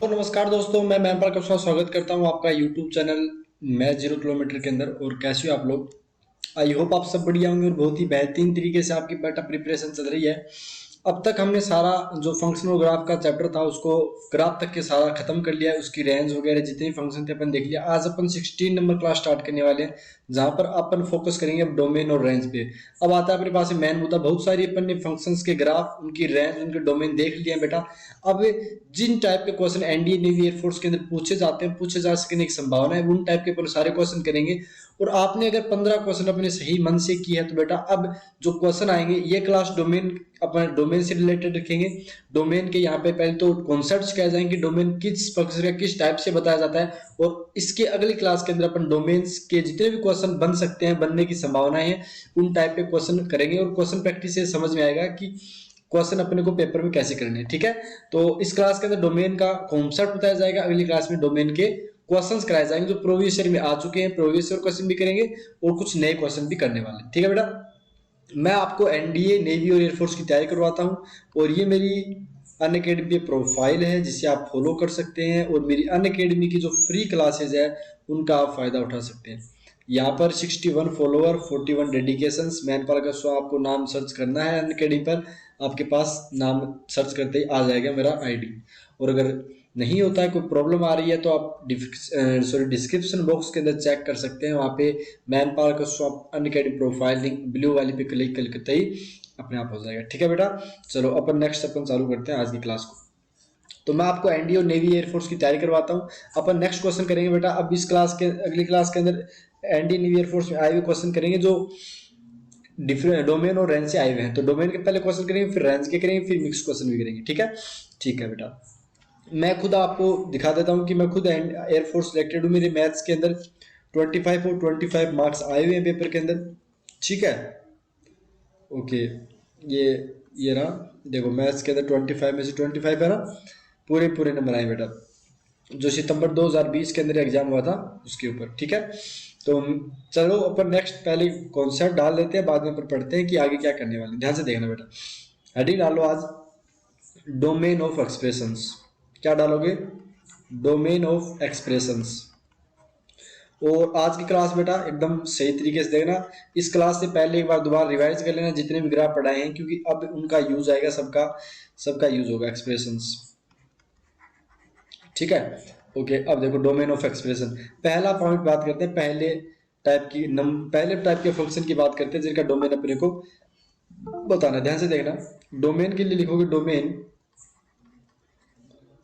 तो नमस्कार दोस्तों, मैं मैमपाल का स्वागत करता हूं आपका यूट्यूब चैनल मैथ 0 किलोमीटर के अंदर। और कैसे हो आप लोग? आई होप आप सब बढ़िया होंगे और बहुत ही बेहतरीन तरीके से आपकी बेटा प्रिपरेशन चल रही है। अब तक हमने सारा जो फंक्शनल ग्राफ का चैप्टर था उसको ग्राफ तक के सारा खत्म कर लिया है। उसकी रेंज वगैरह जितने भी फंक्शन थे अपन देख लिया। आज अपन 16 नंबर क्लास स्टार्ट करने वाले हैं, जहां पर अपन फोकस करेंगे अब डोमेन और रेंज पे। अब आता है अपने पास मेन मुद्दा। बहुत सारी अपन ने फंक्शंस के ग्राफ, उनकी रेंज, उनके डोमेन देख लिए हैं बेटा। अब जिन टाइप के क्वेश्चन एनडीए नेवी एयरफोर्स के अंदर पूछे जाते हैं, पूछे जा सकने की संभावना है, उन टाइप के अपन सारे क्वेश्चन करेंगे। और आपने अगर 15 क्वेश्चन अपने सही मन से किए हैं तो बेटा अब जो क्वेश्चन आएंगे ये क्लास डोमेन, अपने डोमेन से रिलेटेड रखेंगे। डोमेन के यहाँ पे पहले तो कॉन्सेप्ट्स कह जाएंगे, डोमेन किस फंक्शन का किस टाइप से बताया जाता है। और इसके अगली क्लास के अंदर अपन डोमेन्स के जितने भी क्वेश्चन बन सकते हैं, बनने की संभावनाएं हैं, उन टाइप के क्वेश्चन करेंगे। और क्वेश्चन प्रैक्टिस से समझ में आएगा कि क्वेश्चन अपने को पेपर में कैसे करने हैं। ठीक है, तो इस क्लास के अंदर डोमेन का कॉन्सेप्ट बताया जाएगा, अगली क्लास में डोमेन के क्वेश्चंस कराए जाएंगे जो प्रीवियस ईयर में आ चुके हैं। प्रीवियस ईयर क्वेश्चन भी करेंगे और कुछ नए क्वेश्चन भी करने वाले हैं। ठीक है बेटा, मैं आपको एनडीए नेवी और एयरफोर्स की तैयारी करवाता हूं। और ये मेरी अनअकैडमी प्रोफाइल है जिसे आप फॉलो कर सकते हैं। और मेरी अनअकैडमी की जो फ्री क्लासेज है उनका आप फायदा उठा सकते हैं। यहाँ पर 61 फॉलोअर, 41 डेडिकेशंस। मैन पाल का शो आपको नाम सर्च करना है अनअकैडमी पर, आपके पास नाम सर्च करते ही आ जाएगा मेरा आईडी। और अगर नहीं होता है, कोई प्रॉब्लम आ रही है, तो आप डिस्क्रिप्शन बॉक्स के अंदर चेक कर सकते हैं। वहाँ पे मैन पावर का shop Unacademy profile link blue वाली पे क्लिक करते ही अपने आप हो जाएगा। ठीक है बेटा, चलो अपन नेक्स्ट अपन चालू करते हैं आज की क्लास को। तो मैं आपको एनडीए और नेवी एयरफोर्स की तैयारी करवाता हूँ। अपन नेक्स्ट क्वेश्चन करेंगे बेटा। अब इस क्लास के अगली क्लास के अंदर एनडीए नेवी एयरफोर्स में आए हुए क्वेश्चन करेंगे जो डिफरेंट डोमेन और रेंज से आए हुए हैं। तो डोमेन के पहले क्वेश्चन करेंगे, फिर रेंज के करेंगे, फिर मिक्स क्वेश्चन भी करेंगे। ठीक है, ठीक है बेटा। मैं खुद आपको दिखा देता हूं कि मैं खुद एयरफोर्स सिलेक्टेड हूं। मेरे मैथ्स के अंदर 25 और 25 मार्क्स आए हुए हैं पेपर के अंदर। ठीक है, ओके, ये रहा, देखो मैथ्स के अंदर 25 में से 25 है ना, पूरे पूरे नंबर आए बेटा, जो सितंबर 2020 के अंदर एग्जाम हुआ था उसके ऊपर। ठीक है, तो चलो अपन नेक्स्ट पहले कॉन्सेप्ट डाल लेते हैं, बाद में अपन पढ़ते हैं कि आगे क्या करने वाले। ध्यान से देखना बेटा, हेडिंग डालो आज डोमेन ऑफ एक्सप्रेशंस। क्या डालोगे? Domain of expressions. और आज की क्लास बेटा एकदम सही तरीके से देखना। इस क्लास से पहले एक बार दोबारा रिवाइज कर लेना जितने भी ग्राफ पढ़ाए हैं, क्योंकि अब उनका यूज आएगा, सबका सबका यूज होगा एक्सप्रेशंस। ठीक है, ओके। अब देखो डोमेन ऑफ एक्सप्रेशन, पहला पॉइंट बात करते हैं, पहले टाइप के फंक्शन की बात करते हैं जिनका डोमेन अपने को बताना। ध्यान से देखना, डोमेन के लिए लिखोगे डोमेन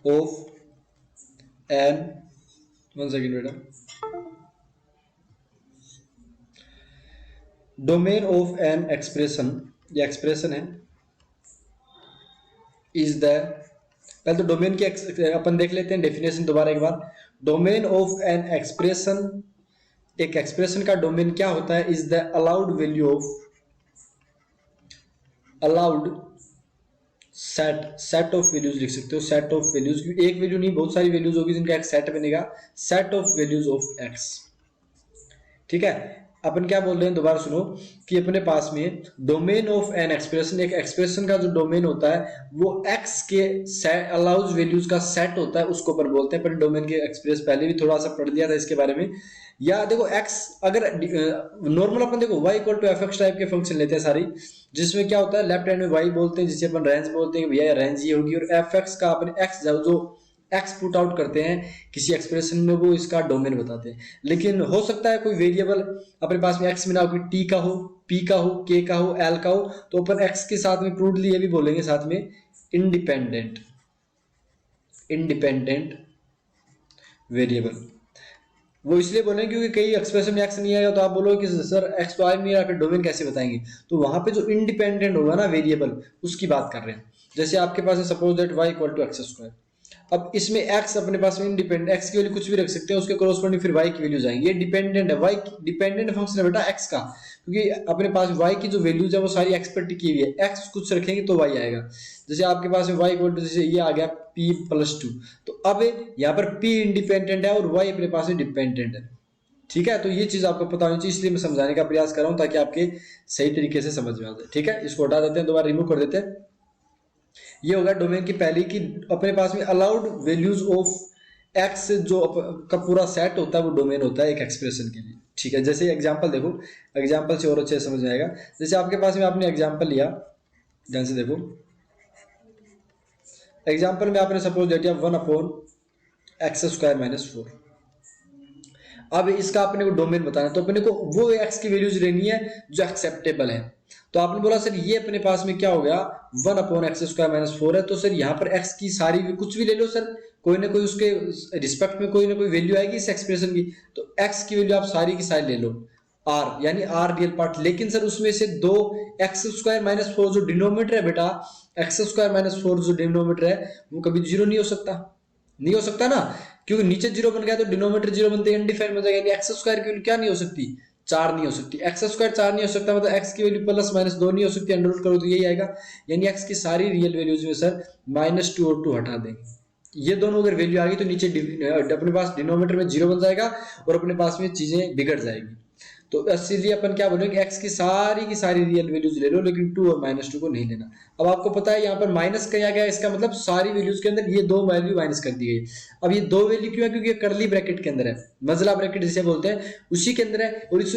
ऑफ एन, 1 सेकेंड बेटा, डोमेन ऑफ एन एक्सप्रेशन, ये एक्सप्रेशन है, इज द, पहले तो डोमेन की अपन देख लेते हैं डेफिनेशन दोबारा एक बार। डोमेन ऑफ एन एक्सप्रेशन, एक एक्सप्रेशन का डोमेन क्या होता है? Is the allowed value of, allowed set of values लिख सकते हो, सेट ऑफ वैल्यूज, क्योंकि एक वैल्यू नहीं बहुत सारी वैल्यूज होगी जिनका एक सेट बनेगा, set of values of x. ठीक है, अपन क्या बोल रहे हैं दोबारा सुनो, कि अपने पास में डोमेन ऑफ एन एक्सप्रेशन, एक एक्सप्रेशन का जो डोमेन होता है वो एक्स के अलाउज वैल्यूज का सेट होता है, उसको अपन बोलते हैं। अपन डोमेन के एक्सप्रेस पहले भी थोड़ा सा पढ़ लिया था इसके बारे में। या देखो एक्स, अगर नॉर्मल अपन देखो y equal to f x type के फंक्शन लेते हैं सारी, जिसमें क्या होता है लेफ्ट हैंड में y बोलते हैं जिसे अपन रेंज बोलते हैं, भैया रेंज ये होगी। और एफ एक्स का अपन एक्स जो एक्स पुट आउट करते हैं किसी एक्सप्रेशन में, वो इसका डोमेन बताते हैं। लेकिन हो सकता है कोई वेरिएबल अपने पास में एक्स में ना हो, टी का हो, पी का हो, के का हो, एल का हो, तो अपन एक्स के साथ में क्रूडली ये भी बोलेंगे साथ में इंडिपेंडेंट, इंडिपेंडेंट वेरिएबल। वो इसलिए बोले क्योंकि कई एक्सप्रेशन में एक्स नहीं आएगा तो आप बोलोगे कि सर एक्स तो आ नहीं रहा, फिर डोमेन कैसे बताएंगे? तो वहां पे जो इंडिपेंडेंट होगा ना वेरिएबल, उसकी बात कर रहे हैं। जैसे आपके पास है suppose that y equal to x square. अब इसमें x अपने पास में इंडिपेंडेंट, x की वैल्यू कुछ भी रख सकते हैं, उसके कोरोस्पोंडिंग फिर y की वैल्यू जाएंगी। ये डिपेंडेंट है, y डिपेंडेंट फंक्शन है बेटा x का, क्योंकि अपने पास y की जो वैल्यूज है वो सारी x पर टिकी हुई है। x कुछ रखेंगे तो y आएगा। जैसे आपके पास में y इक्वल टू, जैसे ये आ गया p+2, तो अब यहाँ पर p इंडिपेंडेंट है और y अपने पास में डिपेंडेंट है। ठीक है, तो ये चीज आपको पता होनी चाहिए, इसलिए मैं समझाने का प्रयास कर रहा हूँ ताकि आपके सही तरीके से समझ में आ जाए। ठीक है, इसको हटा देते हैं, दोबारा रिमूव कर देते हैं। ये होगा डोमेन की पहली कि अपने पास में अलाउड वैल्यूज ऑफ एक्स जो का पूरा सेट होता है वो डोमेन होता है एक एक्सप्रेशन के लिए। ठीक है, जैसे एग्जांपल देखो, एग्जांपल से और अच्छे से समझ में आएगा। जैसे आपके पास में आपने एग्जांपल लिया, ध्यान से देखो, एग्जांपल में आपने सपोज दे दिया 1/x² - 4। अब इसका अपने को डोमेन बताना है, तो अपने को वो एक्स की वैल्यूज लेनी है जो एक्सेप्टेबल है। तो आपने बोला सर ये अपने पास में क्या हो गया 1/x² - 4 है, तो सर यहाँ पर एक्स की सारी कुछ भी ले लो सर, कोई ना कोई उसके रिस्पेक्ट में कोई ना कोई वैल्यू आएगी इस एक्सप्रेशन की। तो एक्स की वैल्यू आप सारी की सारी ले लो, आर यानी आर रियल पार्ट। लेकिन सर उसमें से दो x² - 4 जो डिनोमिनेटर है बेटा, x² - 4 जो डिनोमिनेटर है वो कभी जीरो नहीं हो सकता, नहीं हो सकता ना, क्योंकि नीचे जीरो बन गया तो डिनोमिनेटर जीरो बनते अनडिफाइंड हो जाएगा। यानी एक्स स्क्वायर की वैल्यू क्या नहीं हो सकती, 4 नहीं हो सकती। एक्स स्क्वायर 4 नहीं हो सकता, मतलब एक्स की वैल्यू प्लस माइनस 2 नहीं हो सकती, अंडर रूट करो तो यही आएगा। यानी एक्स की सारी रियल वैल्यूज में सर -2 और 2 हटा देंगे। ये दोनों अगर वैल्यू आ गई तो नीचे अपने पास डिनोमिनेटर में जीरो बन जाएगा और अपने पास में चीजें बिगड़ जाएगी। तो इसीलिए अपन क्या बोलेंगे, एक्स की सारी रियल वैल्यूज ले लो, लेकिन 2 और -2 को नहीं लेना। अब आपको पता है यहाँ पर माइनस किया गया, इसका मतलब सारी वैल्यूज के अंदर ये दो वैल्यू माइनस कर दी गई। अब ये दो वैल्यू क्यों है, क्योंकि ये करली ब्रैकेट के अंदर है, मजला ब्रैकेट जिसे बोलते हैं उसी के अंदर है। और इस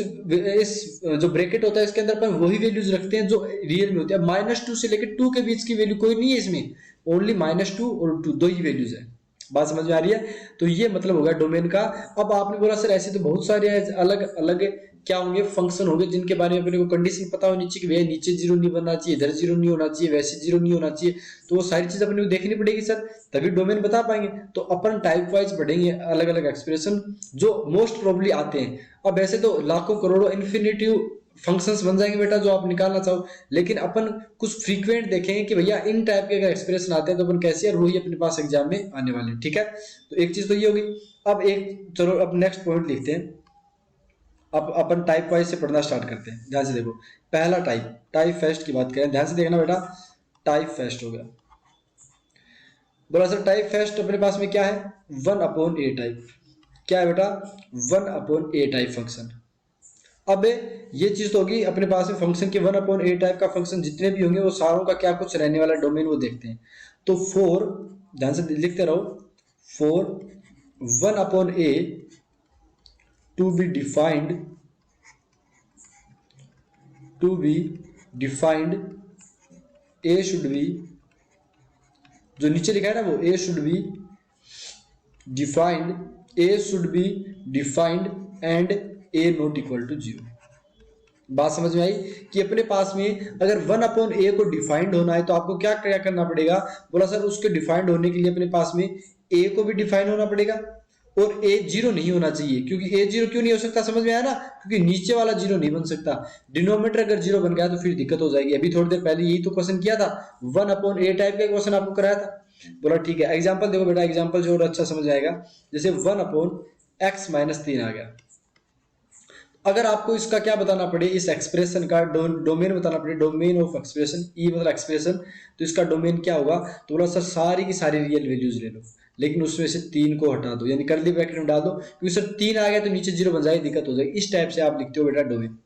जो ब्रैकेट होता है इसके अंदर अपन वही वैल्यूज रखते हैं जो रियल में होती है। -2 से लेकर 2 के बीच की वैल्यू कोई नहीं है इसमें, ओनली -2 और 2 दो ही वैल्यूज है। बात समझ में आ रही है? तो ये मतलब होगा डोमेन का। अब आपने बोला सर ऐसे तो बहुत सारे अलग अलग क्या होंगे, फंक्शन होंगे जिनके बारे में अपने को कंडीशन पता होनी चाहिए कि भैया नीचे जीरो नहीं बनना चाहिए, इधर जीरो नहीं होना चाहिए, वैसे जीरो नहीं होना चाहिए। तो वो सारी चीज अपने को देखनी पड़ेगी सर, तभी डोमेन बता पाएंगे। तो अपन टाइप वाइज पढ़ेंगे अलग अलग एक्सप्रेशन जो मोस्ट प्रोबेबली आते हैं। अब वैसे तो लाखों करोड़ों इन्फिनिटिव फंक्शंस बन जाएंगे बेटा जो आप निकालना चाहो, लेकिन अपन कुछ फ्रीक्वेंट देखेंगे कि भैया इन टाइप के अगर एक्सप्रेशन आते हैं तो अपन कैसे, और वही अपने पास एग्जाम में आने वाले हैं। ठीक है, तो एक चीज तो ये होगी। अब एक चलो अब नेक्स्ट पॉइंट लिखते हैं। अब अपन टाइप वाइज से पढ़ना स्टार्ट करते हैं। ध्यान से देखो, पहला टाइप फेस्ट की बात करें, ध्यान से देखना बेटा। टाइप फेस्ट हो गया, बोला सर टाइप फेस्ट अपने पास में क्या है 1/a टाइप। क्या है बेटा 1/a टाइप फंक्शन। अब ये चीज तो होगी अपने पास में फंक्शन के 1/a टाइप का फंक्शन जितने भी होंगे वो सारों का क्या कुछ रहने वाला डोमेन वो देखते हैं। तो फॉर, ध्यान से लिखते रहो, for 1/a to be defined a should be, जो नीचे लिखा है ना वो a should be defined and a not equal to 0। बात समझ में आई कि अपने पास में अगर 1/a को डिफाइंड होना है तो आपको क्या क्या करना पड़ेगा। बोला सर उसके डिफाइंड होने के लिए अपने पास में a को भी डिफाइन होना पड़ेगा और a जीरो नहीं होना चाहिए। क्योंकि a जीरो क्यों नहीं हो सकता, समझ में आया ना, क्योंकि नीचे वाला जीरो नहीं बन सकता। डिनोमिनेटर अगर जीरो बन गया तो फिर दिक्कत हो जाएगी। अभी थोड़ी देर पहले यही तो क्वेश्चन किया था, 1/a टाइप का क्वेश्चन आपको कराया था। बोला ठीक है, एग्जाम्पल देखो बेटा, एग्जाम्पल जो और अच्छा समझ आएगा। जैसे 1/x - 3 आ गया। अगर आपको इसका क्या बताना पड़े, इस एक्सप्रेशन का डोमेन बताना पड़े, डोमेन ऑफ एक्सप्रेशन, ई मतलब एक्सप्रेशन, तो इसका डोमेन क्या होगा। तो बोला सर सारी की सारी रियल वैल्यूज ले लो, लेकिन उसमें से 3 को हटा दो, यानी कर्ली ब्रैकेट में डाल दो, क्योंकि सर 3 आ गया तो नीचे जीरो बन जाएगी, दिक्कत हो जाएगी। इस टाइप से आप लिखते हो बेटा डोमेन।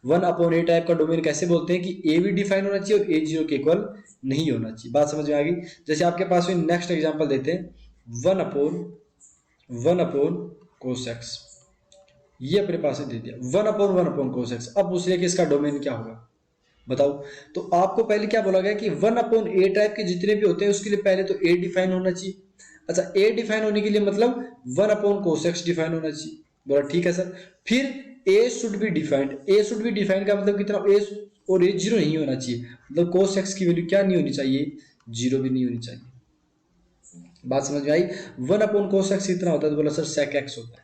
1/a टाइप का डोमेन कैसे बोलते हैं कि a भी डिफाइन होना चाहिए और a जीरो के इक्वल नहीं होना चाहिए। बात समझ में आ गई। जैसे आपके पास में नेक्स्ट एग्जाम्पल देते हैं 1/1 cos x, ये अपने पास दे दिया 1/1 cos x। अब पूछ लिया कि इसका डोमेन क्या होगा, बताओ। तो आपको पहले क्या बोला गया कि 1/a टाइप के जितने भी होते हैं उसके लिए पहले तो a डिफाइन होना चाहिए। अच्छा, a डिफाइन होने के लिए मतलब 1/cos x डिफाइन होना चाहिए। बोला ठीक है सर। फिर a should be defined, a should be defined का मतलब कितना, a और a जीरो नहीं होना चाहिए, मतलब cos x की वैल्यू क्या नहीं होनी चाहिए, जीरो भी नहीं होनी चाहिए। बात समझ में आई। 1/cos x कितना होता है, तो बोला सर sec x होता है।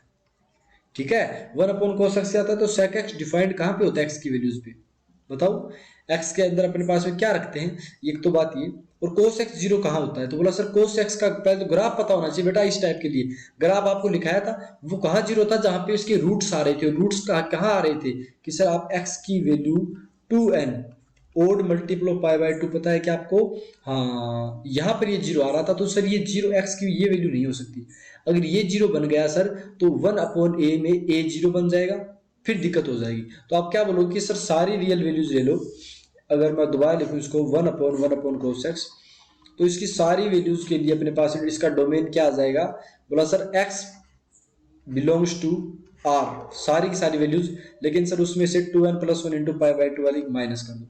ठीक है, 1/cos x आता है तो sec x डिफाइंड कहां पे होता है, x की वैल्यूज पे, बताओ। x के अंदर अपने पास में क्या रखते हैं, एक तो बात ये। और cos x जीरो कहां होता है, तो बोला सर cos x का पहले तो ग्राफ पता होना चाहिए बेटा। इस टाइप के लिए ग्राफ आपको लिखाया था, वो कहां जीरो था, जहां पे इसके रूट्स आ रहे थे। रूट्स कहां आ रहे थे कि सर आप x की value 2n odd multiple of π/2 पता है कि आपको, हाँ यहाँ पर ये जीरो आ रहा था, तो सर ये जीरो x की ये वैल्यू नहीं हो सकती। अगर ये जीरो बन गया सर तो 1/a में a जीरो बन जाएगा, फिर दिक्कत हो जाएगी। तो आप क्या बोलोगे कि सर सारी रियल वैल्यूज ले लो। अगर मैं दोबारा लिखूं इसको 1/1 cos x, तो इसकी सारी वैल्यूज के लिए अपने पास इसका डोमेन क्या आ जाएगा, बोला sir x belongs to r, सारी की सारी वैल्यूज, लेकिन सर उसमें से 2n+1 इंटू पाई बाई 2 वाली माइनस कर दो,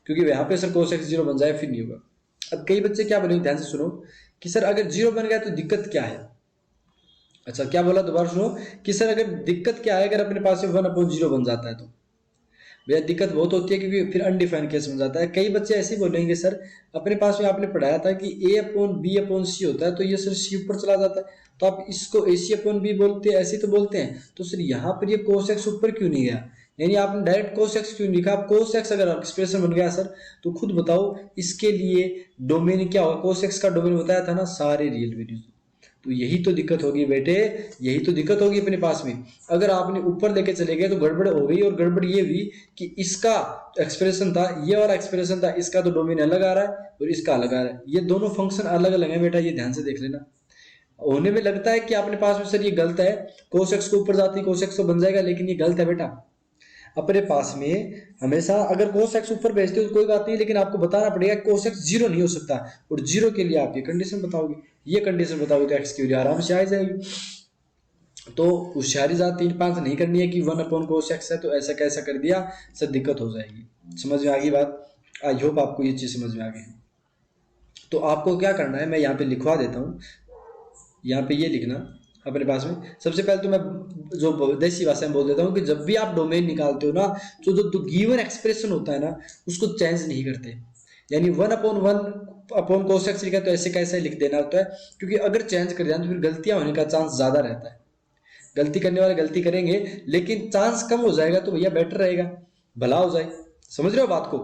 क्योंकि यहाँ पे सर cos x 0 बन जाए फिर नहीं होगा। अब कई बच्चे क्या बोलेंगे, ध्यान से सुनो कि सर अगर 0 बन गया तो दिक्कत क्या है। अच्छा क्या बोला, दोबारा सुनो कि सर अगर दिक्कत क्या है, अगर अपने पास 1/0 बन जाता है तो भैया दिक्कत बहुत होती है, क्योंकि फिर अनडिफाइंड केस बन जाता है। कई बच्चे ऐसे ही बोलेंगे सर अपने पास में आपने पढ़ाया था कि a/b/c होता है, तो ये सर c ऊपर चला जाता है, तो आप इसको ac/b बोलते हैं, ऐसे तो बोलते हैं, तो सर यहाँ पर ये cos x ऊपर क्यों नहीं गया, यानी आपने डायरेक्ट cos x क्यों लिखा। आप cos x अगर एक्सप्रेशन बन गया सर तो खुद बताओ इसके लिए डोमेन क्या होगा। cos x का डोमेन बताया था ना, सारे रियल वैल्यूज। तो यही तो दिक्कत होगी बेटे, यही तो दिक्कत होगी अपने पास में। अगर आपने ऊपर लेके चले गए तो गड़बड़ हो गई, और गड़बड़ ये हुई कि इसका एक्सप्रेशन था, ये वाला एक्सप्रेशन था, इसका तो डोमेन अलग आ रहा है और इसका अलग आ रहा है, ये दोनों फंक्शन अलग अलग है बेटा, ये ध्यान से देख लेना। होने में लगता है कि अपने पास में सर ये गलत है, cos x को ऊपर जाती cos x तो बन जाएगा, लेकिन ये गलत है बेटा। अपने पास में हमेशा अगर cos x ऊपर भेजते हो तो कोई बात नहीं, लेकिन आपको बताना पड़ेगा cos x 0 नहीं हो सकता, और 0 के लिए आप ये कंडीशन बताओगे, ये कंडीशन बताओगे तो x की वैल्यू आराम से आ जाएगी। तो होशियारी ज़्यादा 3-5 नहीं करनी है कि 1/cos x है तो ऐसा कैसा कर दिया, सर दिक्कत हो जाएगी। समझ में आ गई बात, आई होप आपको ये चीज़ समझ में आ गई। तो आपको क्या करना है, मैं यहाँ पे लिखवा देता हूँ, यहाँ पे ये लिखना अपने पास में। सबसे पहले तो मैं जो देसी भाषा में बोल देता हूँ कि जब भी आप डोमेन निकालते हो ना, तो जो गिवन एक्सप्रेशन होता है ना उसको चेंज नहीं करते, यानी 1/1/cos x लिखा तो ऐसे कैसे लिख देना होता है, क्योंकि अगर चेंज कर जाए तो फिर गलतियां होने का चांस ज्यादा रहता है। गलती करने वाले गलती करेंगे, लेकिन चांस कम हो जाएगा तो भैया बेटर रहेगा, भला हो जाए। समझ रहे हो बात को,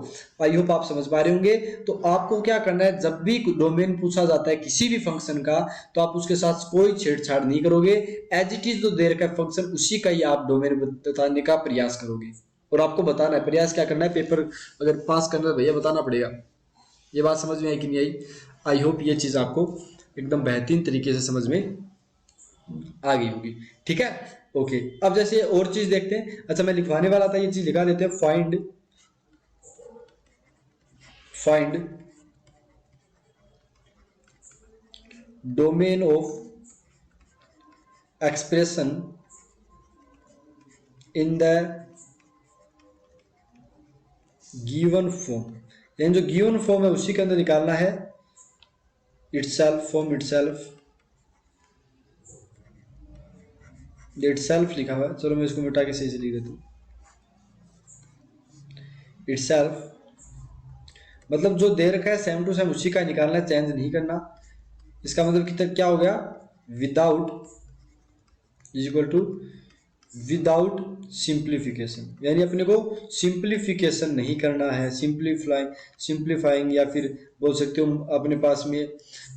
आई होप आप समझ पा रहे होंगे। तो आपको क्या करना है, जब भी डोमेन पूछा जाता है किसी भी फंक्शन का, तो आप उसके साथ कोई छेड़छाड़ नहीं करोगे, एज इट इज जो दे रखा है फंक्शन उसी का ही आप डोमेन बताने का प्रयास करोगे। और आपको बताना है, प्रयास क्या करना है, पेपर अगर पास करना है भैया बताना पड़ेगा। ये बात समझ में आई कि नहीं आई, आई होप ये चीज आपको एकदम बेहतरीन तरीके से समझ में आ गई होगी, ठीक है। ओके, अब जैसे और चीज देखते हैं। अच्छा मैं लिखवाने वाला था, ये चीज लिखा देते हैं, find domain of expression in the given form, यानी जो गिवन फॉर्म है उसी के अंदर निकालना है, इटसेल्फ फॉर्म इटसेल्फ लिखा हुआ है, चलो मैं इसको मिटा के सही से लिख देता हूँ। इटसेल्फ मतलब जो दे रखा है सेम टू सेम उसी का निकालना है, चेंज नहीं करना। इसका मतलब कितना क्या हो गया, without is equal to without simplification, यानी अपने को सिंप्लीफिकेशन नहीं करना है, सिंप्लीफाइंग या फिर बोल सकते हो अपने पास में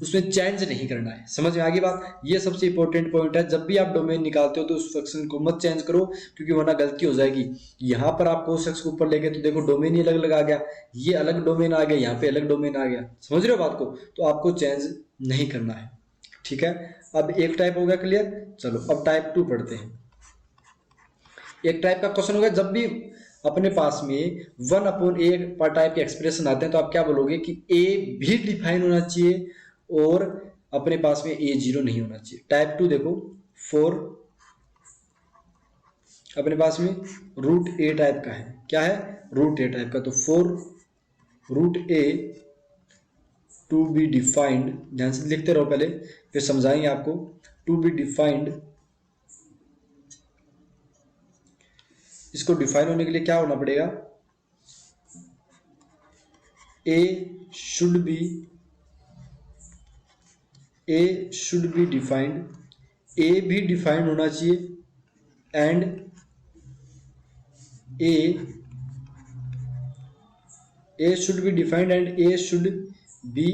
उसमें चेंज नहीं करना है। समझ में आ गई बात, ये सबसे इंपॉर्टेंट पॉइंट है। जब भी आप डोमेन निकालते हो तो उस फंक्शन को मत चेंज करो, क्योंकि वरना गलती हो जाएगी। यहाँ पर आप cos x को ऊपर लेके तो देखो डोमेन ही अलग अलग आ गया, ये अलग डोमेन आ गया, यहाँ पे अलग डोमेन आ गया। समझ रहे हो बात को, तो आपको चेंज नहीं करना है, ठीक है। अब एक टाइप हो गया क्लियर, चलो अब टाइप 2 पढ़ते हैं। एक टाइप का क्वेश्चन होगा, जब भी अपने पास में 1/a पर टाइप के एक्सप्रेशन आते हैं तो आप क्या बोलोगे कि a भी डिफाइन होना चाहिए और अपने पास में a 0 नहीं होना चाहिए। टाइप 2 देखो, 4 अपने पास में √a टाइप का है, क्या है √a टाइप का, तो 4 √a टू बी डिफाइंड, ध्यान से लिखते रहो पहले फिर समझाएंगे आपको। टू बी डिफाइंड, इसको डिफाइन होने के लिए क्या होना पड़ेगा, a should be defined, a भी डिफाइंड होना चाहिए, and a should be defined and a should be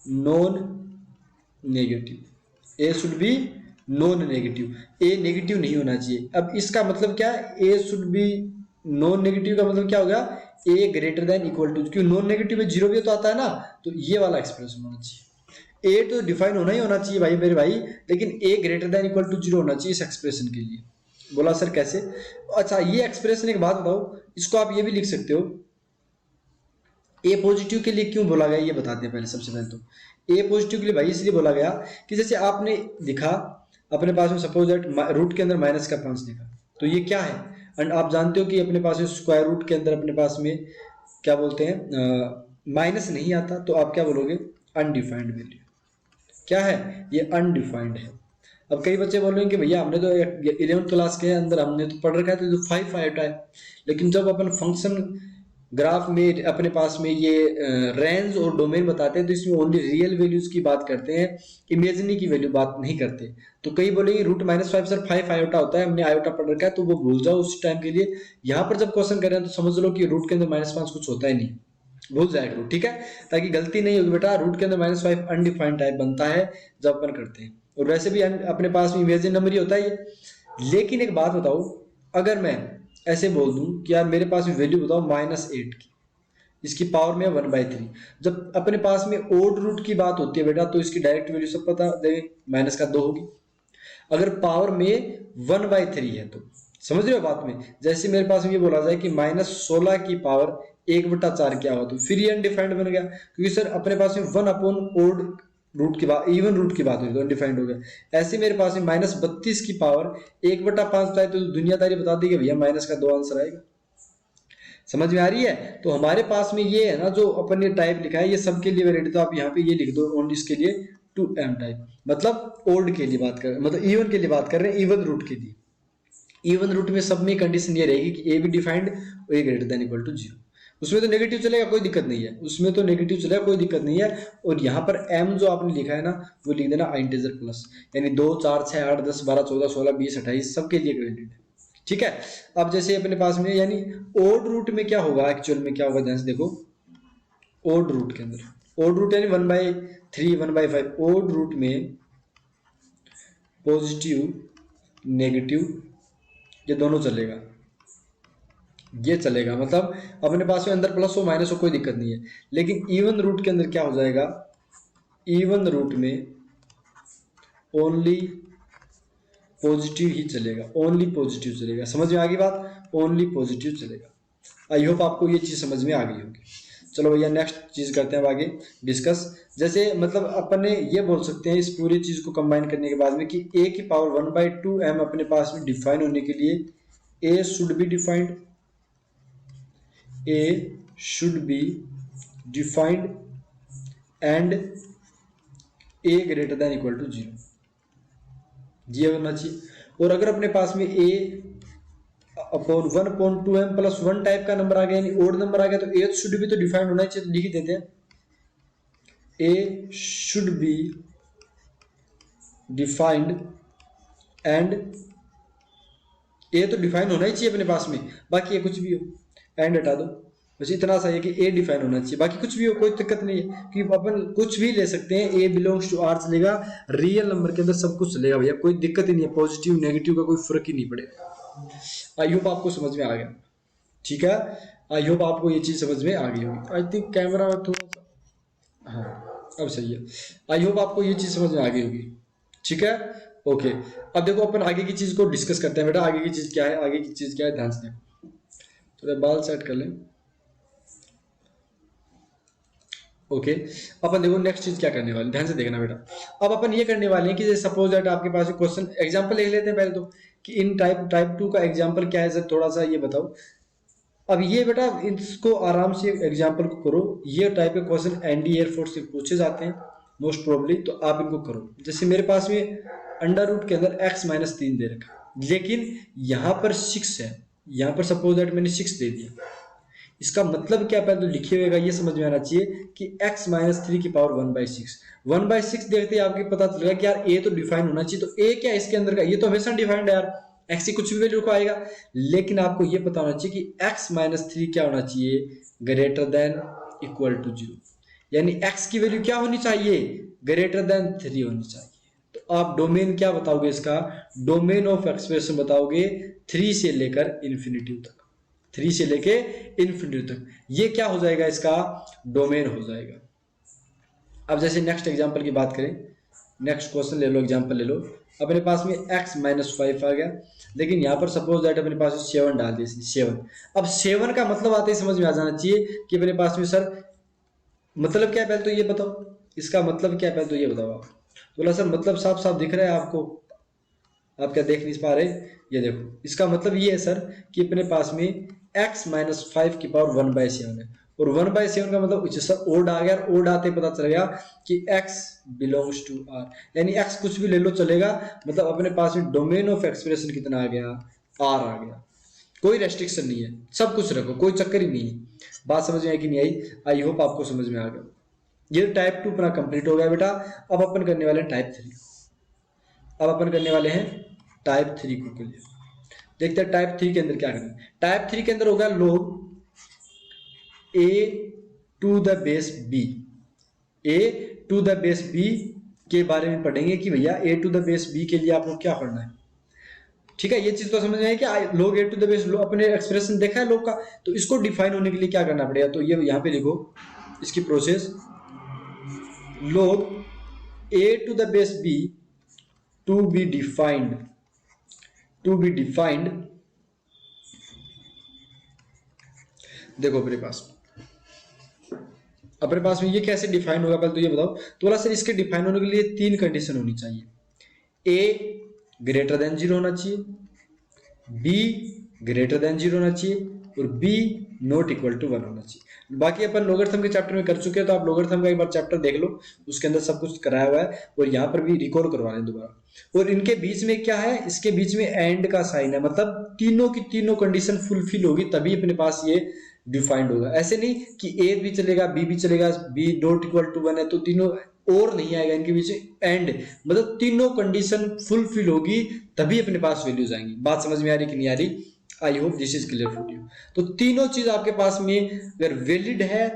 non negative, a should be non negative, a negative नहीं होना चाहिए। अब इसका मतलब क्या है, a should be non negative का मतलब क्या हो गया, a greater than equal to, क्यों नॉन नेगेटिव में 0 भी तो आता है ना, तो ये वाला एक्सप्रेशन होना चाहिए। a तो डिफाइन होना ही होना चाहिए भाई मेरे भाई, लेकिन a greater than equal to 0 होना चाहिए इस एक्सप्रेशन के लिए। बोला सर कैसे, अच्छा ये एक्सप्रेशन एक बात बताओ, इसको आप ये भी लिख सकते हो, ए पॉजिटिव के लिए क्यों बोला गया ये बताते हैं पहले। सबसे पहले तो ए पॉजिटिव के लिए भाई इसलिए बोला गया कि जैसे आपने लिखा अपने पास में सपोज दैट रूट के अंदर माइनस का 5 लिखा, तो ये क्या है, एंड आप जानते हो कि अपने पास में स्क्वायर रूट के अंदर अपने पास में क्या बोलते हैं माइनस नहीं आता, तो आप क्या बोलोगे अनडिफाइंड वैल्यू। क्या है ये अनडिफाइंड है। अब कई बच्चे बोल रहे हैं कि भैया हमने तो 11th क्लास के अंदर हमने तो पढ़ रखा है तो 5 आया है, लेकिन जब अपन फंक्शन ग्राफ में अपने पास में ये रेंज और डोमेन बताते हैं तो इसमें ओनली रियल वैल्यूज की बात करते हैं, इमेजिनरी की वैल्यू बात नहीं करते। तो कई बोलेंगे रूट -5 सर 5 आयोटा होता है, हमने आयोटा पढ़ रखा है तो वो भूल जाओ उस टाइम के लिए। यहाँ पर जब क्वेश्चन कर रहे हैं तो समझ लो कि रूट के अंदर -5 कुछ होता ही नहीं, भूल जाएगा रूट, ठीक है, ताकि गलती नहीं होगी बेटा। रूट के अंदर -5 अनडिफाइंड टाइप बनता है जब अपन करते हैं, और वैसे भी अपने पास में इमेजिनरी नंबर ही होता है ये। लेकिन एक बात बताओ, अगर मैं ऐसे बोल दूं कि यार मेरे पास में वैल्यू बताओ -8 की, इसकी पावर में 1/3, जब अपने पास में ओड रूट की बात होती है बेटा तो इसकी डायरेक्ट वैल्यू सब पता दें -2 होगी। अगर पावर में 1/3 है तो समझ रहे हो बात में। जैसे मेरे पास में ये बोला जाए कि -16 की पावर 1/4 क्या हो, तो फिर ये अनडिफाइंड बन गया, क्योंकि सर अपने पास में 1/ओड रूट की बात, इवन रूट की बात हुई तो अनडिफाइंड हो गया। ऐसे मेरे पास में -32 की पावर 1/5 बताए तो दुनियादारी बता दी कि भैया -2 आंसर आएगा। समझ में आ रही है। तो हमारे पास में ये है ना जो अपन ने टाइप लिखा है ये सबके लिए वैलिड, तो आप यहाँ पे ये लिख दो ओनली इसके लिए 2m टाइप, मतलब ओल्ड के लिए बात कर रहे हैं, मतलब इवन के लिए बात कर रहे हैं, इवन रूट के लिए। इवन रूट में सब में कंडीशन ये रहेगी कि ए भी डिफाइंड और ए ग्रेटर देन इक्वल टू 0। उसमें तो नेगेटिव चलेगा कोई दिक्कत नहीं है, उसमें तो नेगेटिव चलेगा कोई दिक्कत नहीं है। और यहाँ पर m जो आपने लिखा है ना वो लिख देना इंटीजर प्लस, यानी 2 4 6 8 10 12 14 16 20 28 सबके लिए वैलिड है, ठीक है। अब जैसे अपने पास में यानी ओड रूट में क्या होगा, एक्चुअल में क्या होगा ध्यान से देखो। ओड रूट के अंदर ओड रूट यानी 1/3 1/5, ओड रूट में पॉजिटिव नेगेटिव ये दोनों चलेगा, ये चलेगा, मतलब अपने पास में अंदर प्लस हो माइनस हो कोई दिक्कत नहीं है। लेकिन इवन रूट के अंदर क्या हो जाएगा, इवन रूट में ओनली पॉजिटिव ही चलेगा, ओनली पॉजिटिव चलेगा। समझ में आ गई बात, ओनली पॉजिटिव चलेगा। आई होप आपको ये चीज समझ में आ गई होगी। चलो भैया नेक्स्ट चीज करते हैं अब आगे डिस्कस। जैसे मतलब अपन ने ये बोल सकते हैं इस पूरी चीज को कंबाइन करने के बाद में कि a की पावर 1/2m अपने पास में डिफाइन होने के लिए a should be defined, a should be defined and a greater than equal to 0, ये होना चाहिए। और अगर अपने पास में a upon 1/2m plus 1 type का नंबर आ गया यानी ओड नंबर आ गया तो a शुड भी तो डिफाइंड होना चाहिए, तो लिख ही देते हैं a should be defined and a तो डिफाइन होना ही चाहिए अपने पास में, बाकी ये कुछ भी हो एंड हटा दो, बस इतना सा है कि a डिफाइन होना चाहिए, बाकी कुछ भी हो कोई दिक्कत नहीं है, क्योंकि अपन कुछ भी ले सकते हैं, a बिलोंग्स टू r चलेगा, रियल नंबर के अंदर सब कुछ चलेगा भैया, कोई दिक्कत ही नहीं है, पॉजिटिव नेगेटिव का कोई फर्क ही नहीं पड़ेगा। आई होप आपको समझ में आ गया, ठीक है। आई होप आपको ये चीज समझ में आ गई होगी। आई थिंक कैमरा थोड़ा सा, हाँ अब सही है। आई होप आपको ये चीज समझ में आ गई होगी, ठीक है, ओके। अब देखो अपन आगे की चीज को डिस्कस करते हैं बेटा, आगे की चीज क्या है, आगे की चीज क्या है, ध्यान से देखो। थोड़ा बाल सेट कर लें, ओके। अपन देखो नेक्स्ट चीज क्या करने वाले, ध्यान से देखना बेटा। अब अपन ये करने वाले हैं कि जैसे सपोज दैट आपके पास क्वेश्चन एग्जांपल लिख लेते हैं पहले तो, कि इन टाइप 2 का एग्जांपल क्या है सर, थोड़ा सा ये बताओ। अब ये बेटा इसको आराम से एग्जांपल को करो, ये टाइप के क्वेश्चन एनडी एयरफोर्स से पूछे जाते हैं मोस्ट प्रोबेबली, तो आप इनको करो। जैसे मेरे पास में अंडर रूट के अंदर x-3 दे रखा, लेकिन यहाँ पर 6 है, यहाँ पर सपोज दैट मैंने 6 दे दिया, इसका मतलब क्या पहले तो लिखे हुए का ये समझ में आना चाहिए कि x-3 की पावर 1/6, 1/6 देखते ही आपको पता चलेगा कि यार a तो डिफाइन होना चाहिए, तो a क्या है इसके अंदर का, ये तो हमेशा डिफाइंड है यार, x की कुछ भी वैल्यू को आएगा। लेकिन आपको ये पता होना चाहिए कि x-3 क्या होना चाहिए, ग्रेटर देन इक्वल टू 0, यानी x की वैल्यू क्या होनी चाहिए, ग्रेटर देन 3 होनी चाहिए। तो आप डोमेन क्या बताओगे इसका, डोमेन ऑफ एक्सप्रेशन बताओगे 3 से लेकर इन्फिनिटी तक, 3 से लेके इन्फिनिटी तक, ये क्या हो जाएगा, इसका डोमेन हो जाएगा। अब जैसे नेक्स्ट एग्जांपल की बात करें, नेक्स्ट क्वेश्चन ले लो, एग्जांपल ले लो। अपने पास में x-5 आ गया, लेकिन यहाँ पर सपोज दैट अपने पास 7 डाल दिए, 7। अब 7 का मतलब आते ही समझ में आ जाना चाहिए कि अपने पास में सर मतलब क्या है पहले तो ये बताओ, इसका मतलब क्या है पहले तो ये बताओ आप। बोला सर मतलब साफ साफ दिख रहा है आपको, आप क्या देख नहीं पा रहे? ये देखो इसका मतलब ये है सर कि अपने पास में x माइनस 5 की पावर 1/7 है, और 1/7 का मतलब सर ओड आ गया, और ओड आते पता चल गया कि x बिलोंग्स टू r, यानी x कुछ भी ले लो चलेगा, मतलब अपने पास में डोमेन ऑफ एक्सप्रेशन कितना आ गया, r आ गया। कोई रेस्ट्रिक्शन नहीं है, सब कुछ रखो, कोई चक्कर ही नहीं है। बात समझ में आई कि नहीं आई? आई होप आपको समझ में आ गया। ये टाइप 2 अपना कंप्लीट हो गया बेटा। अब अपन करने वाले हैं टाइप 3। अब अपन करने वाले हैं टाइप 3 को क्लियर। देखते हैं टाइप 3 के अंदर क्या करेंगे। टाइप 3 के अंदर होगा लोग a to the base b, a to the base b के बारे में पढ़ेंगे कि भैया a to the base b के लिए आपको क्या पढ़ना है। ठीक है, ये चीज तो समझ में आई कि लोग a टू द बेस लो अपने एक्सप्रेशन देखा है लोग का, तो इसको डिफाइन होने के लिए क्या करना पड़ेगा, तो ये यहाँ पे लिखो इसकी प्रोसेस। लोग a to the base b to be defined, देखो अपने पास में ये कैसे डिफाइन होगा पहले तो ये बताओ। तो बोला सर इसके डिफाइन होने के लिए 3 कंडीशन होनी चाहिए। a ग्रेटर देन 0 होना चाहिए, b ग्रेटर देन 0 होना चाहिए, और b नॉट इक्वल टू 1 होना चाहिए। बाकी अपन लोगरिथम के चैप्टर में कर चुके हैं, तो आप लोगरिथम का एक बार चैप्टर देख लो, उसके अंदर सब कुछ कराया हुआ है, और यहाँ पर भी रिकॉल करवा लें दोबारा। और इनके बीच में क्या है, इसके बीच में एंड का साइन है, मतलब तीनों की तीनों कंडीशन फुलफिल होगी तभी अपने पास ये डिफाइंड होगा। ऐसे नहीं कि ए भी चलेगा बी भी चलेगा, बी नॉट इक्वल टू 1 है तो तीनों और नहीं आएगा, इनके बीच एंड, मतलब तीनों कंडीशन फुलफिल होगी तभी अपने पास वैल्यूज आएंगी। बात समझ में आ रही कि नहीं आ रही? I hope this is clear for you. तो तीनों चीज आपके पास में अगर वैलिड है,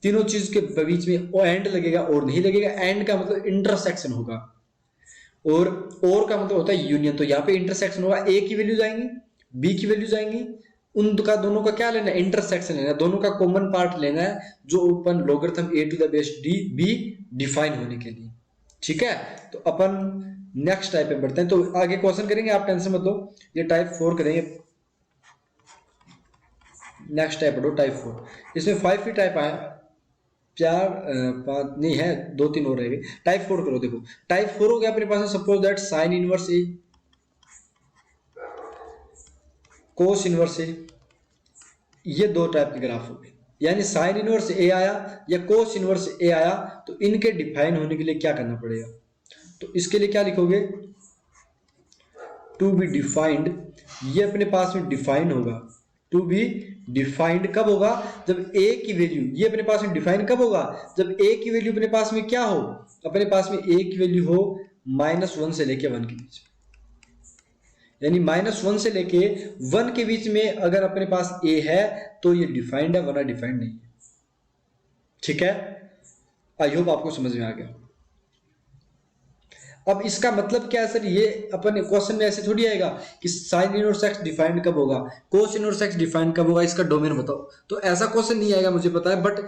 तीनों चीज के बीच में एंड लगेगा और नहीं लगेगा। एंड का मतलब इंटरसेक्शन होगा, और का मतलब होता है यूनियन। तो यहाँ पे इंटरसेक्शन होगा, ए की वैल्यूज आएंगी, बी की वैल्यूज आएंगी, उनका दोनों का क्या लेना है, इंटरसेक्शन लेना है, दोनों का कॉमन पार्ट लेना है, जो अपन logarithm a to the base b define होने के लिए। ठीक है, तो अपन नेक्स्ट टाइप पे बढ़ते हैं। तो आगे क्वेश्चन करेंगे, आप टेंशन मत लो, ये टाइप 4 करेंगे। नेक्स्ट टाइप पढ़ो टाइप 4। इसमें 5 ही टाइप आया, 5 नहीं है, 2-3 और रहेंगे। टाइप 4 करो। देखो टाइप 4 हो गया अपने पास, suppose that sine inverse A, cos inverse A, ये 2 टाइप के ग्राफ हो गए। यानी साइन इनवर्स ए आया या कोस इनवर्स ए आया, तो इनके डिफाइन होने के लिए क्या करना पड़ेगा, तो इसके लिए क्या लिखोगे, टू बी डिफाइंड। ये अपने पास में डिफाइन होगा, टू बी डिफाइंड कब होगा, जब ए की वैल्यू, ये अपने पास में डिफाइन कब होगा, जब ए की वैल्यू अपने पास में क्या हो, अपने पास में ए की वैल्यू हो -1 से लेके 1 के बीच। यानी -1 से लेके 1 के बीच में अगर अपने पास ए है तो ये डिफाइंड है, वरना डिफाइंड नहीं है। ठीक है, आई होप आपको समझ में आ गया। अब इसका मतलब क्या है सर, ये अपन क्वेश्चन में ऐसे थोड़ी आएगा कि साइन इनवर्स एक्स डिफाइंड कब होगा, कोस इनवर्स एक्स डिफाइंड कब होगा, इसका डोमेन बताओ, तो ऐसा क्वेश्चन नहीं आएगा मुझे पता है। बट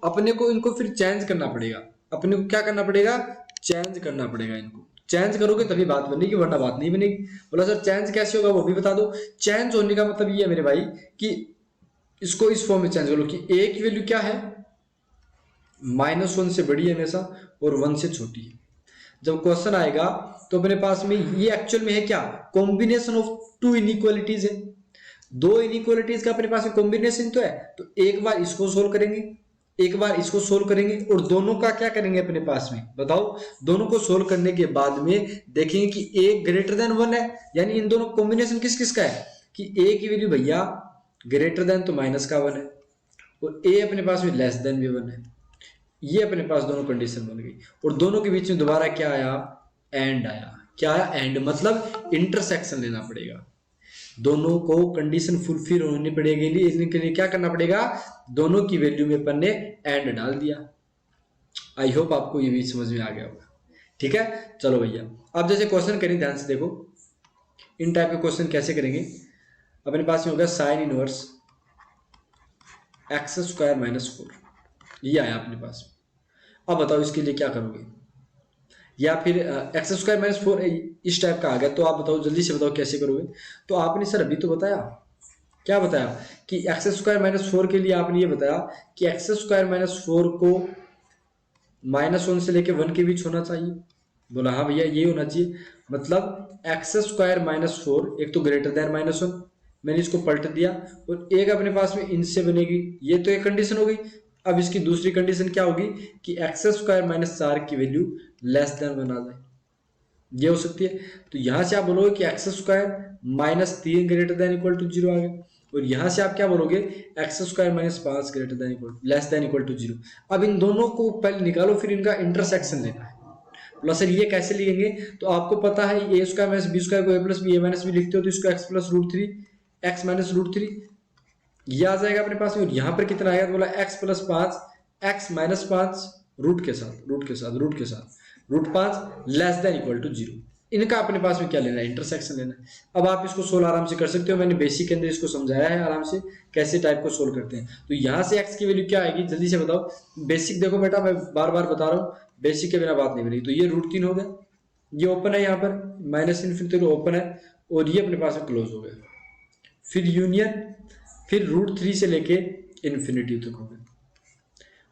अपने को इनको फिर चेंज करना पड़ेगा। अपने को क्या करना पड़ेगा, चेंज करना पड़ेगा। इनको चेंज करोगे तभी बात बनेगी, वरना बात नहीं बनेगी। बोला सर चेंज कैसे होगा वो भी बता दो। चेंज होने का मतलब ये है मेरे भाई कि इसको इस फॉर्म में चेंज करो कि ए की वैल्यू क्या है, -1 से बड़ी है हमेशा और 1 से छोटी है। जब क्वेश्चन आएगा तो अपने पास में ये एक्चुअल में है क्या, कॉम्बिनेशन ऑफ 2 इनइक्वालिटीज है, 2 इनइक्वालिटीज का अपने पास में कॉम्बिनेशन तो है। तो एक बार इसको सोल्व करेंगे, एक बार इसको सोल्व करेंगे, और दोनों का क्या करेंगे अपने पास में बताओ। दोनों को सोल्व करने के बाद में देखेंगे कि ए ग्रेटर देन 1 है, यानी इन दोनों कॉम्बिनेशन किस किस का है कि ए की वैल्यू भैया ग्रेटर देन तो माइनस का 1 है, और ए अपने पास में लेस देन भी 1 है। ये अपने पास दोनों कंडीशन बन गई, और दोनों के बीच में दोबारा क्या आया, एंड आया। क्या आया, एंड, मतलब इंटरसेक्शन लेना पड़ेगा। दोनों को कंडीशन फुलफिल होनी पड़ेगी, इनके लिए क्या करना पड़ेगा, दोनों की वैल्यू में अपन ने एंड डाल दिया। आई होप आपको ये भी समझ में आ गया होगा। ठीक है, चलो भैया अब जैसे क्वेश्चन करें, ध्यान से देखो इन टाइप के क्वेश्चन कैसे करेंगे। अपने पास में होगा साइन इनवर्स x² - 4, ये आया अपने पास। अब बताओ इसके लिए क्या करोगे, या फिर x² - 4 इस टाइप का आ गया, तो आप बताओ जल्दी से बताओ कैसे करोगे। तो आपने सर अभी तो बताया क्या बताया कि एक्स स्क्वायर माइनस 4 के लिए आपने ये बताया कि एक्स स्क्वायर माइनस 4 को -1 से लेके 1 के बीच होना चाहिए। बोला हाँ भैया ये होना चाहिए, मतलब एक्स स्क्वायर माइनस 4 एक तो ग्रेटर देन -1, मैंने इसको पलट दिया और एक अपने पास में इनसे बनेगी, ये तो एक कंडीशन हो गई। अब इसकी दूसरी कंडीशन क्या होगी कि एक्स स्क्वायर माइनस 4 की वैल्यू लेस देन 1 आ जाए, ये हो सकती है। तो यहां से आप बोलोगे कि x square -3 greater than equal to 0 आ गया, और यहां से आप क्या बोलोगे x square -5 greater than equal less than equal to 0। अब इन दोनों को पहले निकालो, फिर इनका इंटरसेक्शन लेना है। बोला सर ये कैसे लिखेंगे, तो आपको पता है a square minus b square को a plus b a minus b लिखते हो तो इसको x plus root three x minus root three ये आ जाएगा अपने पास में, और यहाँ पर कितना आएगा, तो बोला x plus 5 x minus 5 root के साथ रूट के साथ रूट के साथ root 5 less than equal to 0। इनका अपने पास में क्या लेना है, इंटरसेक्शन लेना है। अब आप इसको सोल्व आराम से कर सकते हो, मैंने बेसिक के अंदर इसको समझाया है आराम से कैसे टाइप को सोल्व करते हैं। तो यहाँ से एक्स की वैल्यू क्या आएगी जल्दी से बताओ। बेसिक देखो बेटा, मैं बार बार बता रहा हूँ, बेसिक के बिना बात नहीं बनेगी। तो ये √3 हो गया, ये ओपन है यहाँ पर -∞ ओपन है, और ये अपने पास में क्लोज हो गया। फिर यूनियन, फिर √3 से लेके इन्फिनिटी तक हो गया।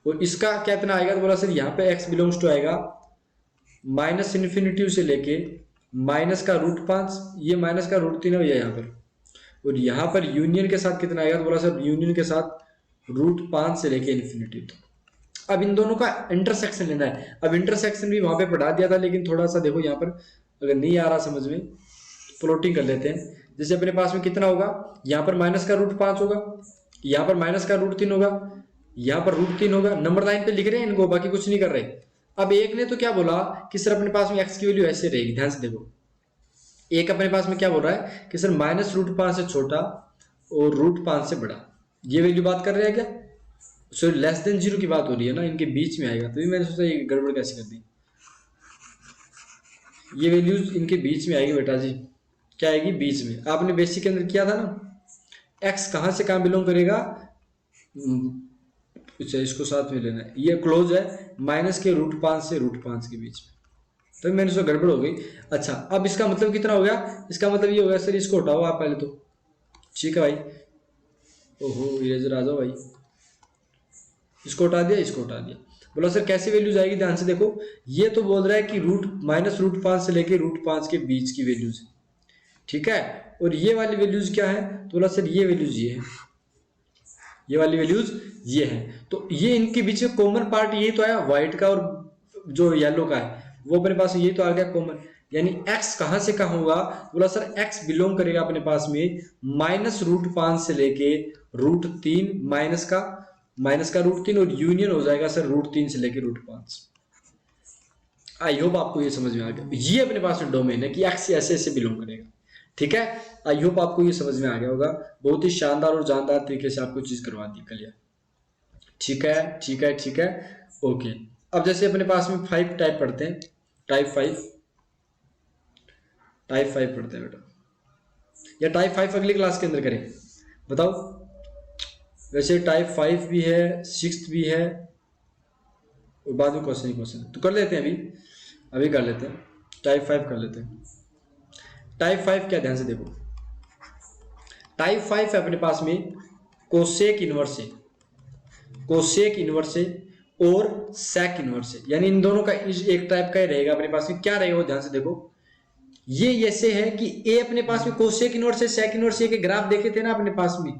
और इसका क्या इतना आएगा, तो बोला सर यहाँ पे x बिलोंग्स टू आएगा -∞ से लेके माइनस का √5, ये माइनस का √3 है यहाँ पर, और यहाँ पर यूनियन के साथ कितना आएगा, तो बोला सर यूनियन के साथ √5 से लेके इन्फिनिटी तक। अब इन दोनों का इंटरसेक्शन लेना है। अब इंटरसेक्शन भी वहां पे पढ़ा दिया था, लेकिन थोड़ा सा देखो यहाँ पर अगर नहीं आ रहा समझ में, प्लॉटिंग कर लेते हैं। जैसे अपने पास में कितना होगा, यहाँ पर माइनस का √5 होगा, यहाँ पर माइनस का √3 होगा, यहाँ पर √3 होगा। नंबर लाइन पे लिख रहे हैं इनको, बाकी कुछ नहीं कर रहे। अब एक ने तो क्या बोला कि सर अपने पास में एक्स की वैल्यू ऐसे रहेगी, ध्यान से देखो। एक अपने पास में क्या बोल रहा है कि सर -√5 से छोटा और √5 से बड़ा, ये वैल्यू बात कर रहे हैं क्या, सो लेस देन 0 की बात हो रही है ना, इनके बीच में आएगा। तभी मैंने सोचा ये गड़बड़ कैसे कर दी, ये वैल्यूज इनके बीच में आएगी बेटा जी। क्या आएगी, बीच में। आपने बेसिक के अंदर किया था ना, एक्स कहां से कहां बिलोंग करेगा, अच्छा इसको साथ में लेना है, ये क्लोज है माइनस के √5 से √5 के बीच में, तो मैंने सोचा गड़बड़ हो गई। अच्छा अब इसका मतलब कितना हो गया, इसका मतलब ये हो गया सर, इसको हटाओ आप पहले तो, ठीक है भाई। ओहो इरेजर आ जाओ भाई, इसको हटा दिया, इसको हटा दिया। बोला सर कैसी वैल्यूज आएगी, ध्यान से देखो। ये तो बोल रहा है कि -√5 से लेके √5 के बीच की वैल्यूज, ठीक है। और ये वाली वैल्यूज क्या है, तो बोला सर ये वैल्यूज ये है, ये वाली वैल्यूज ये है। तो ये इनके बीच में कॉमन पार्ट यही तो आया, व्हाइट का और जो येलो का है वो अपने पास ये तो आ गया कॉमन। यानी x कहां से कहां होगा, बोला सर x बिलोंग करेगा अपने पास में -√5 से लेके √3 माइनस का √3, और यूनियन हो जाएगा सर √3 से लेके √5। आई होप आपको ये समझ में आ गया। ये अपने पास में डोमेन है कि x ऐसे ऐसे बिलोंग करेगा, ठीक है। आई होप आपको ये समझ में आ गया होगा। बहुत ही शानदार और जानदार तरीके से आपको चीज करवा दी क्लियर, ठीक है ठीक है ठीक है ओके। अब जैसे अपने पास में 5 टाइप पढ़ते हैं, टाइप 5 पढ़ते हैं बेटा, या टाइप 5 अगली क्लास के अंदर करें, बताओ। वैसे टाइप 5 भी है, 6 भी है, और बाद में क्वेश्चन तो कर लेते हैं, अभी कर लेते हैं। टाइप 5 कर लेते हैं। टाइप 5 क्या, ध्यान से देखो। टाइप 5 है अपने पास में कोसेक इनवर्स है, कोसेक इनवर्स है और सेक इनवर्स है, यानी इन दोनों का एक टाइप का ही रहेगा अपने पास में। क्या रहेगा वो ध्यान से देखो। ये ऐसे है कि ए अपने पास में कोसेक इनवर्स है, सेक इनवर्स है के ग्राफ देखे थे ना अपने पास में,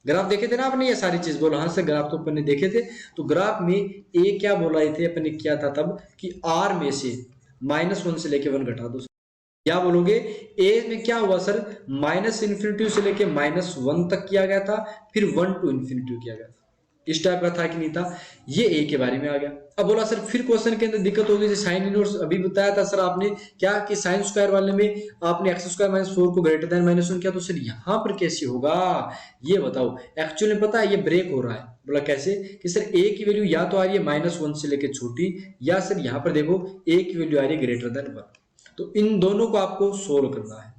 ग्राफ देखे थे ना आपने, ये सारी चीज बोला हाँ सर ग्राफ तो अपन ने देखे थे। तो ग्राफ में ए क्या बोला थे अपन ने, किया था तब कि आर में से -1 से लेके 1 घटा दो। क्या बोलोगे, ए में क्या हुआ सर, -∞ से लेके -1 तक किया गया था, फिर 1 to ∞ किया गया था। इस टाइप का था कि नहीं था, ये ए के बारे में आ गया। अब बोला सर फिर क्वेश्चन के अंदर दिक्कत होगी, जैसे साइन इनवर्स अभी बताया था सर आपने क्या कि साइन स्क्वायर वाले में आपने x² -4 को ग्रेटर देन -1 किया, तो सर यहाँ पर कैसे होगा ये बताओ। एक्चुअली पता है ये ब्रेक हो रहा है। बोला कैसे कि सर ए की वैल्यू या तो आ रही है -1 से लेके छोटी, या सर यहाँ पर देखो ए की वैल्यू आ रही है ग्रेटर देन 1। तो इन दोनों को आपको सोल्व करना है,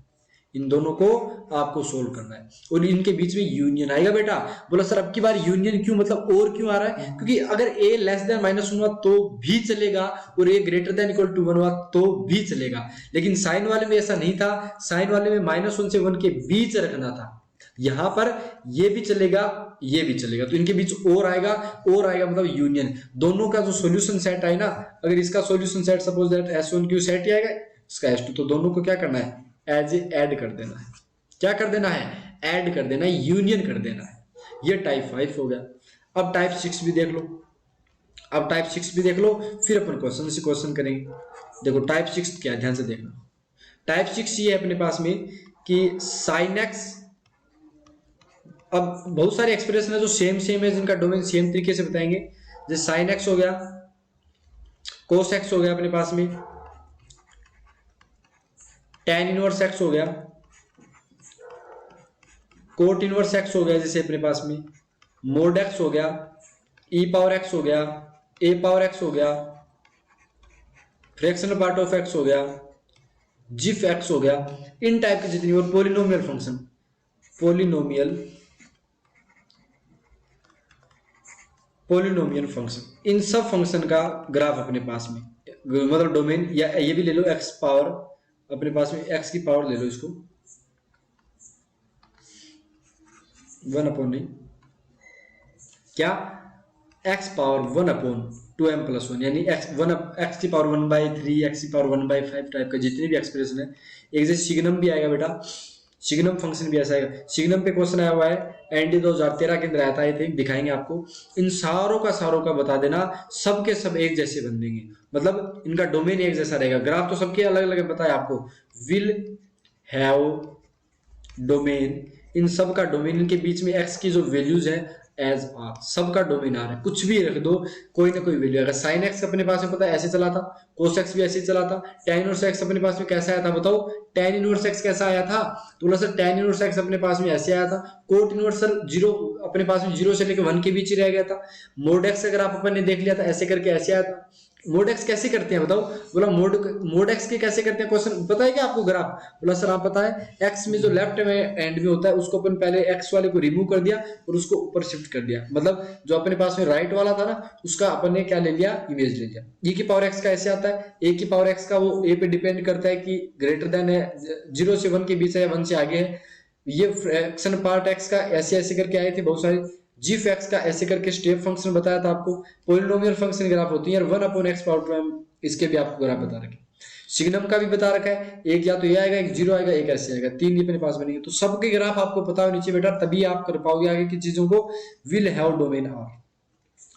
इन दोनों को आपको सोल्व करना है, और इनके बीच में यूनियन आएगा बेटा। बोला सर अब की बार यूनियन क्यों, मतलब और क्यों आ रहा है, क्योंकि अगर a लेस देन -1 हुआ तो भी चलेगा, और a greater than equal to 1 हुआ तो भी चलेगा। लेकिन साइन वाले में ऐसा नहीं था, साइन वाले में -1 से 1 के बीच रखना था। यहाँ पर ये भी चलेगा, ये भी चलेगा, तो इनके बीच और आएगा, और आएगा मतलब यूनियन। दोनों का जो सॉल्यूशन सेट आए ना, अगर इसका solution set suppose that S1Q set ही आएगा, इसका S2, तो दोनों को क्या करना है, एज ए ऐड कर देना है। क्या कर देना है, ऐड कर देना है, यूनियन कर देना है। ये टाइप 5 हो गया। अब टाइप 6 भी देख लो, अब टाइप 6 भी देख लो, फिर अपन क्वेश्चन से क्वेश्चन करेंगे। देखो टाइप 6 क्या है, ध्यान से देखना। टाइप 6 ये है अपने पास में कि साइन एक्स, अब बहुत सारे एक्सप्रेशन है जो सेम है, जिनका डोमेन सेम तरीके से बताएंगे। जैसे साइन एक्स हो गया, कोस एक्स हो गया अपने पास में, टेन इनवर्स एक्स हो गया, कोट इनवर्स एक्स हो गया, जैसे अपने पास में मोड एक्स हो गया, ई पावर एक्स हो गया, ए पावर एक्स हो गया, फ्रैक्शनल पार्ट ऑफ एक्स हो गया, जिफ एक्स हो गया। इन टाइप की जितनी, और पोलिनोमियल फंक्शन, पोलिनोमियल फंक्शन, इन सब फंक्शन का ग्राफ अपने पास में, मतलब डोमेन, या ये भी ले लो एक्स पावर, अपने पास में एक्स की पावर ले लो, इसको 1 नहीं, क्या, एक्स पावर 1/2m+1, यानी एक्स की पावर 1/3, एक्स की पावर 1/5 टाइप का जितने भी एक्सप्रेशन है। एक जैसे सिग्नम भी आएगा बेटा, सिग्नम फंक्शन भी ऐसा आएगा। सिग्नम पे क्वेश्चन आया हुआ है, एनडी 2013 के अंदर आया था, आई थिंक, दिखाएंगे आपको। इन सारों का बता देना, सब के सब एक जैसे बन देंगे, मतलब इनका डोमेन एक जैसा रहेगा। ग्राफ तो सबके अलग अलग बताया आपको, विल हैव डोमेन, इन सब का डोमेन, इनके बीच में एक्स की जो वैल्यूज है एज आर, सबका डोमेन आर है, कुछ भी रख दो, कोई ना कोई वैल्यू आएगा। साइन एक्स अपने पास में पता है ऐसे चला था, कोस एक्स भी ऐसे ही चला था, टेन इनवर्स एक्स अपने पास में कैसा आया था बताओ, टेन इनवर्स एक्स कैसा आया था, तो बोला सर टेन इनवर्स एक्स अपने पास में ऐसे आया था। कोट इनवर्स सर जीरो, अपने पास में 0 से लेकर 1 के बीच ही रह गया था। मोड एक्स अगर आप अपन ने देख लिया था, ऐसे करके ऐसे आया था। मोड एक्स कैसे करते हैं बताओ, बोला मोड एक्स के कैसे करते हैं, क्वेश्चन पता है क्या आपको ग्राफ, बोला सर आप पता है, एक्स में जो लेफ्ट में एंड में होता है उसको अपन पहले एक्स वाले को रिमूव कर दिया और उसको ऊपर शिफ्ट कर दिया, मतलब जो अपने पास में राइट वाला था ना, उसका अपन ने क्या ले लिया, इमेज ले लिया। ए की पावर एक्स का ऐसे आता है, ए की पावर एक्स का वो ए पे डिपेंड करता है कि ग्रेटर देन है 0 से 1 के बीच है, 1 से आगे है। ये फ्रैक्शन पार्ट एक्स का ऐसे ऐसे करके आए थे बहुत सारे, जीफ एक्स का ऐसे करके स्टेप फंक्शन बताया था आपको। पोलिनोमियल फंक्शन ग्राफ होती है, 1/x⁴m, इसके भी आपको ग्राफ बता रखे। सिग्नम का भी बता रखा है, एक या तो ये आएगा, एक 0 आएगा, एक ऐसे आएगा, 3 अपने पास बनेंगे। तो सबके ग्राफ आपको पता होनी चाहिए बेटा, तभी आप कर पाओगे आगे की चीजों को। विल हैव डोमेन आर,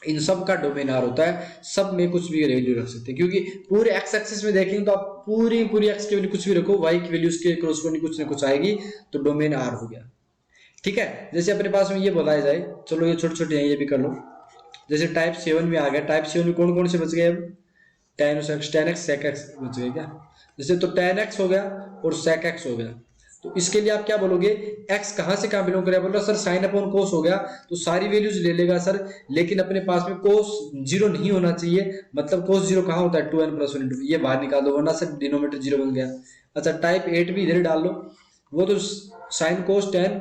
इन सब का डोमेन आर होता है, सब में कुछ भी वैल्यू रख सकते हैं, क्योंकि पूरे एक्स एक्सिस में देखेंगे तो आप पूरी एक्स की वैल्यू कुछ भी रखो, वाई की वैल्यू उसके क्रॉसपोंडिंग कुछ ना कुछ आएगी, तो डोमेन आर हो गया। ठीक है, जैसे अपने पास में ये बताया जाए, चलो ये छोटे छोटे हैं, ये भी कर लो। जैसे टाइप 7 में आ गया, टाइप 7 में कौन कौन से बच गए, अब टेन एक्स सेक एक्स बच गए क्या, जैसे तो टेन एक्स हो गया और सेक एक्स हो गया। तो इसके लिए आप क्या बोलोगे, एक्स कहां से कहां बिलोंग करेगा, बोल रहा सर साइन अपॉन कोस हो गया, तो सारी वैल्यूज ले लेगा सर, लेकिन अपने पास में कोस 0 नहीं होना चाहिए, मतलब कोस 0 कहां होता है, 2n+1, ये बाहर निकाल दो, वरना सर डिनोमिनेटर 0 बन गया। अच्छा टाइप 8 भी इधर डाल लो, वो तो sine cos ten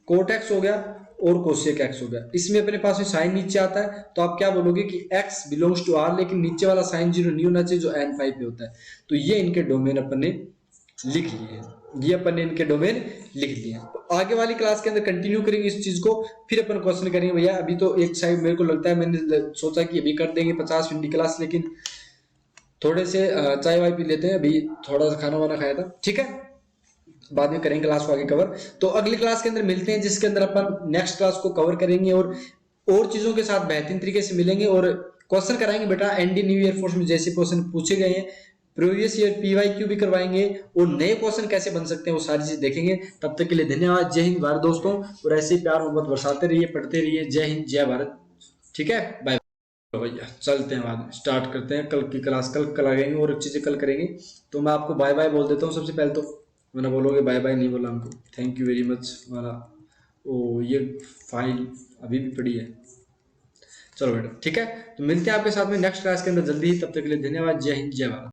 cot x हो गया और कोसेक एक्स हो गया। इसमें अपने पास में साइन नीचे आता है, तो आप क्या बोलोगे कि x बिलोंग्स टू r, लेकिन नीचे वाला साइन 0 नहीं होना चाहिए जो n5 पे होता है। तो ये इनके डोमेन अपन ने लिख लिए, ये अपन ने इनके डोमेन लिख लिए। तो आगे वाली क्लास के अंदर कंटिन्यू करेंगे इस चीज को, फिर अपन क्वेश्चन करेंगे। भैया अभी तो एक साइड मेरे को लगता है, मैंने सोचा कि अभी कर देंगे 50 मिनट की क्लास, लेकिन थोड़े से चाय वाय पी लेते हैं, अभी थोड़ा सा खाना वाना खाया था, ठीक है, बाद में करेंगे क्लास को आगे कवर। तो अगली क्लास के अंदर मिलते हैं, जिसके अंदर अपन नेक्स्ट क्लास को कवर करेंगे और चीजों के साथ बेहतरीन तरीके से मिलेंगे और क्वेश्चन कराएंगे बेटा। एनडी न्यू ईयर फोर्स में जैसे क्वेश्चन पूछे गए हैं, प्रीवियस ईयर PYQ भी करवाएंगे, और नए क्वेश्चन कैसे बन सकते हैं वो सारी चीज देखेंगे। तब तक के लिए धन्यवाद, जय हिंद भारत दोस्तों, और ऐसे प्यार मोहब्बत बरसाते रहिए, पढ़ते रहिए। जय हिंद जय भारत, ठीक है, बाय भैया, चलते हैं, बाद में स्टार्ट करते हैं कल की क्लास, कल करेंगे और चीजें कल करेंगे। तो मैं आपको बाय बाय बोल देता हूँ सबसे पहले, तो मैंने बोलोगे बाय बाय नहीं बोला हमको, थैंक यू वेरी मच हमारा। ओ ये फाइल अभी भी पड़ी है, चलो बेटा ठीक है, तो मिलते हैं आपके साथ में नेक्स्ट क्लास के अंदर जल्दी ही, तब तक के लिए धन्यवाद, जय हिंद जय भारत।